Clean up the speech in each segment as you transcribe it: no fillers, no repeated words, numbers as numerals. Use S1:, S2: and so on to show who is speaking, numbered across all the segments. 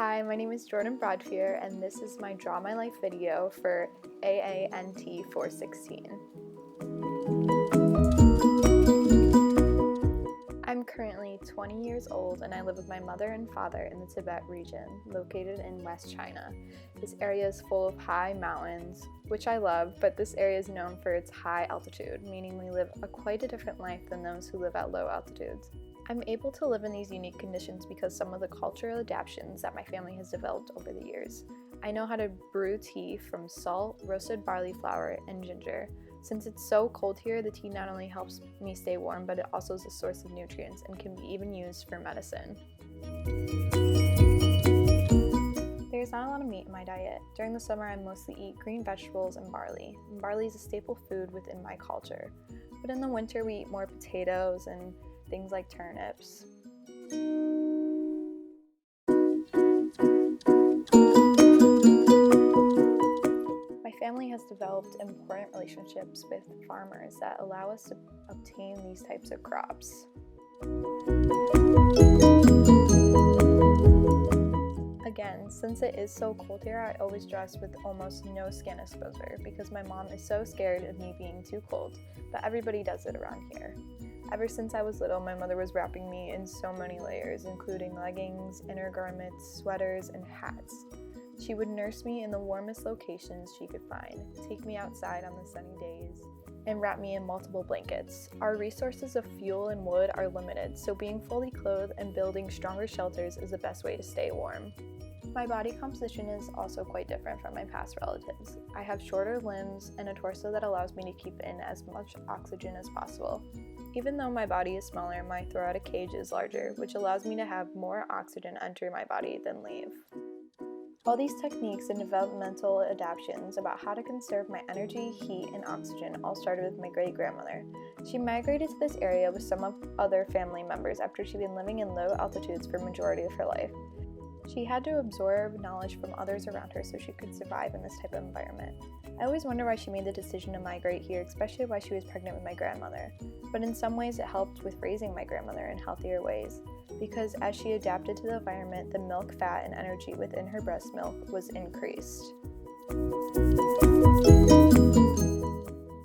S1: Hi, my name is Jordan Broadfear, and this is my Draw My Life video for AANT 416. I'm currently 20 years old and I live with my mother and father in the Tibet region, located in West China. This area is full of high mountains, which I love, but this area is known for its high altitude, meaning we live quite a different life than those who live at low altitudes. I'm able to live in these unique conditions because some of the cultural adaptations that my family has developed over the years. I know how to brew tea from salt, roasted barley flour, and ginger. Since it's so cold here, the tea not only helps me stay warm, but it also is a source of nutrients and can be even used for medicine. There's not a lot of meat in my diet. During the summer, I mostly eat green vegetables and barley. Barley is a staple food within my culture. But in the winter, we eat more potatoes and things like turnips. My family has developed important relationships with farmers that allow us to obtain these types of crops. Again, since it is so cold here, I always dress with almost no skin exposure because my mom is so scared of me being too cold, but everybody does it around here. Ever since I was little, my mother was wrapping me in so many layers, including leggings, inner garments, sweaters, and hats. She would nurse me in the warmest locations she could find, take me outside on the sunny days, and wrap me in multiple blankets. Our resources of fuel and wood are limited, so being fully clothed and building stronger shelters is the best way to stay warm. My body composition is also quite different from my past relatives. I have shorter limbs and a torso that allows me to keep in as much oxygen as possible. Even though my body is smaller, my thoracic cage is larger, which allows me to have more oxygen enter my body than leave. All these techniques and developmental adaptations about how to conserve my energy, heat, and oxygen all started with my great-grandmother. She migrated to this area with some of other family members after she'd been living in low altitudes for the majority of her life. She had to absorb knowledge from others around her so she could survive in this type of environment. I always wonder why she made the decision to migrate here, especially while she was pregnant with my grandmother. But in some ways it helped with raising my grandmother in healthier ways, because as she adapted to the environment, the milk, fat, and energy within her breast milk was increased.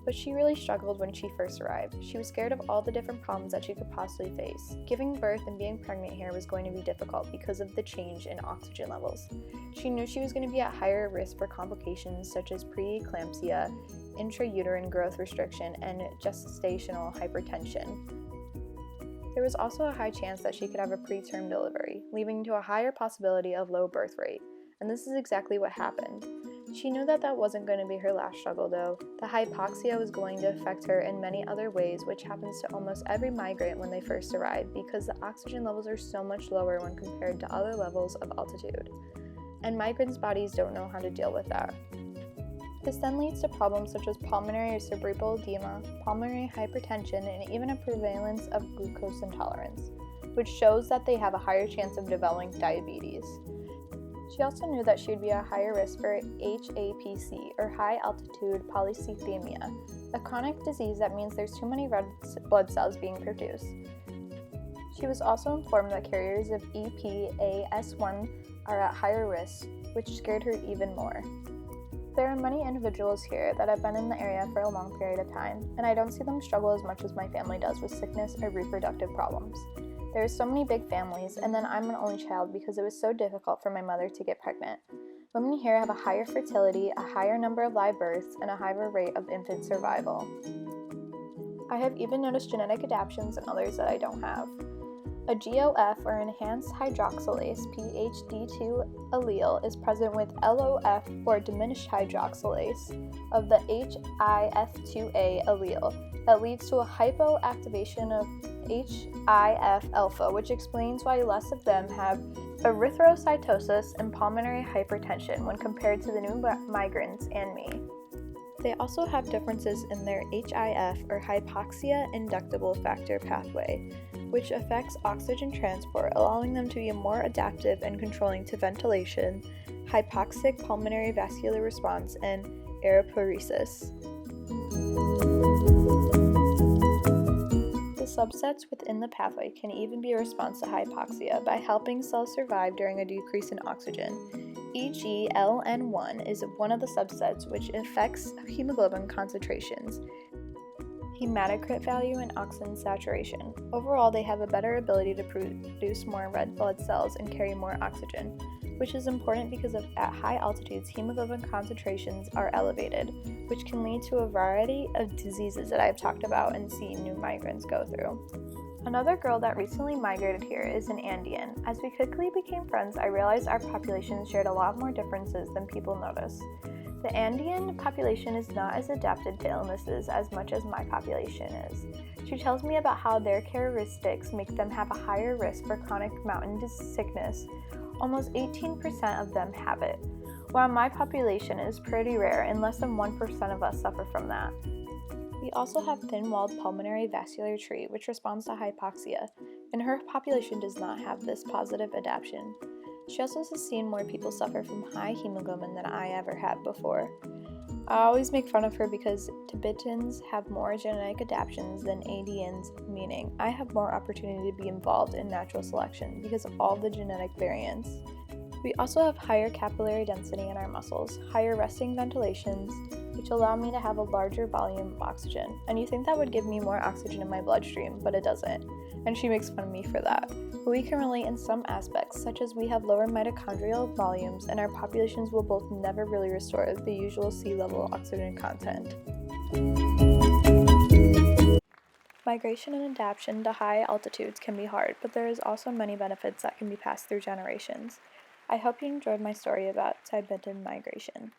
S1: But she really struggled when she first arrived. She was scared of all the different problems that she could possibly face. Giving birth and being pregnant here was going to be difficult because of the change in oxygen levels. She knew she was going to be at higher risk for complications such as preeclampsia, intrauterine growth restriction, and gestational hypertension. There was also a high chance that she could have a preterm delivery, leading to a higher possibility of low birth rate. And this is exactly what happened. She knew that wasn't going to be her last struggle though. The hypoxia was going to affect her in many other ways, which happens to almost every migrant when they first arrive because the oxygen levels are so much lower when compared to other levels of altitude. And migrants' bodies don't know how to deal with that. This then leads to problems such as pulmonary or cerebral edema, pulmonary hypertension, and even a prevalence of glucose intolerance, which shows that they have a higher chance of developing diabetes. She also knew that she would be at higher risk for HAPC, or high altitude polycythemia, a chronic disease that means there's too many red blood cells being produced. She was also informed that carriers of EPAS1 are at higher risk, which scared her even more. There are many individuals here that have been in the area for a long period of time, and I don't see them struggle as much as my family does with sickness or reproductive problems. There are so many big families, and then I'm an only child because it was so difficult for my mother to get pregnant. Women here have a higher fertility, a higher number of live births, and a higher rate of infant survival. I have even noticed genetic adaptations in others that I don't have. A GOF, or enhanced hydroxylase, PHD2 allele is present with LOF, or diminished hydroxylase, of the HIF2A allele that leads to a hypoactivation of HIF-alpha, which explains why less of them have erythrocytosis and pulmonary hypertension when compared to the new migrants and me. They also have differences in their HIF, or hypoxia inducible factor pathway, which affects oxygen transport, allowing them to be more adaptive and controlling to ventilation, hypoxic pulmonary vascular response, and aeropoiesis. Subsets within the pathway can even be a response to hypoxia by helping cells survive during a decrease in oxygen, e.g. LN1 is one of the subsets which affects hemoglobin concentrations, hematocrit value, and oxygen saturation. Overall, they have a better ability to produce more red blood cells and carry more oxygen, which is important because at high altitudes, hemoglobin concentrations are elevated, which can lead to a variety of diseases that I've talked about and seen new migrants go through. Another girl that recently migrated here is an Andean. As we quickly became friends, I realized our populations shared a lot more differences than people notice. The Andean population is not as adapted to illnesses as much as my population is. She tells me about how their characteristics make them have a higher risk for chronic mountain sickness. Almost 18% of them have it, while my population is pretty rare and less than 1% of us suffer from that. We also have thin-walled pulmonary vasculature, which responds to hypoxia, and her population does not have this positive adaptation. She also has seen more people suffer from high hemoglobin than I ever had before. I always make fun of her because Tibetans have more genetic adaptations than Andeans, meaning I have more opportunity to be involved in natural selection because of all the genetic variants. We also have higher capillary density in our muscles, higher resting ventilations, which allow me to have a larger volume of oxygen. And you think that would give me more oxygen in my bloodstream, but it doesn't. And she makes fun of me for that. But we can relate in some aspects, such as we have lower mitochondrial volumes and our populations will both never really restore the usual sea level oxygen content. Migration and adaptation to high altitudes can be hard, but there is also many benefits that can be passed through generations. I hope you enjoyed my story about Tibetan migration.